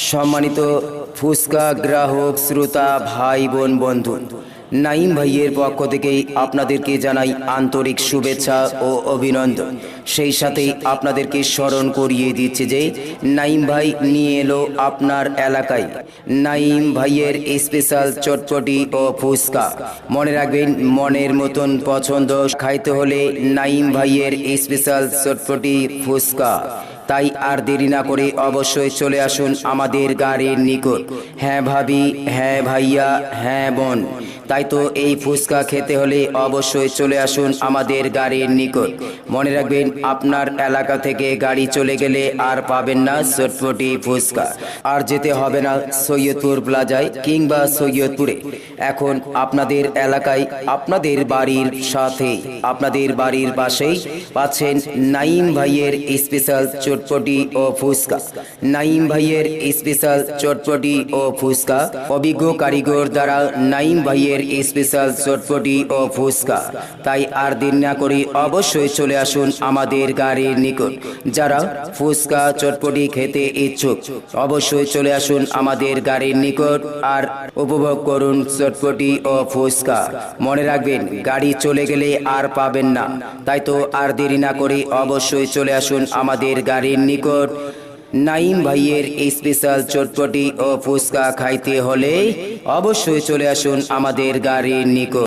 সম্মানিত ফুচকা গ্রাহক শ্রোতা ভাই বোন বন্ধু, নাইম ভাইয়ের পক্ষ থেকে আপনাদেরকে জানাই আন্তরিক শুভেচ্ছা ও অভিনন্দন। সেই সাথে আপনাদেরকে স্মরণ করিয়ে দিচ্ছে যে নাইম ভাই নিয়ে এলো আপনার এলাকায় নাইম ভাইয়ের স্পেশাল চটপটি ও ফুচকা। মনে রাখবেন, মনের মতন পছন্দ খাইতে হলে নাইম ভাইয়ের স্পেশাল চটপটি ফুচকা। তাই আর দেরি না করে অবশ্যই চলে আসুন আমাদের গাড়ির নিকট। হ্যাঁ ভাবি, হ্যাঁ ভাইয়া, হ্যাঁ বোন, তাই তো এই ফুচকা খেতে হলে অবশ্যই চলে আসুন আমাদের গাড়ির নিকট। মনে রাখবেন, আপনার এলাকা থেকে গাড়ি চলে গেলে আর পাবেন না চটপটি ফুচকা, আর যেতে হবে না সৈয়দপুর প্লাজায় কিংবা সৈয়দপুরে। এখন আপনাদের এলাকায় আপনাদের বাড়ির সাথে আপনাদের বাড়ির পাশেই পাচ্ছেন নাইম ভাইয়ের স্পেশাল চটপটি ও ফুচকা। নাইম ভাইয়ের স্পেশাল চটপটি ও ফুচকা অভিজ্ঞ কারিগর দ্বারা নাইম ভাইয়ের স্পেশাল চটপটি ও ফুচকা। তাই আর দেরি না করে অবশ্যই চলে আসুন আমাদের গাড়ির নিকট। যারা ফুচকা চটপটি খেতে ইচ্ছুক অবশ্যই চলে আসুন আমাদের গাড়ির নিকট আর উপভোগ করুন চটপটি ও ফুচকা। মনে রাখবেন, গাড়ি চলে গেলে আর পাবেন না, তাই তো আর দেরি না করে অবশ্যই চলে আসুন আমাদের গাড়ির নিকট। নাইম ভাইয়ের স্পেশাল চটপটি ও ফুচকা খাইতে হলে অবশ্যই চলে আসুন আমাদের গাড়ির নিকট।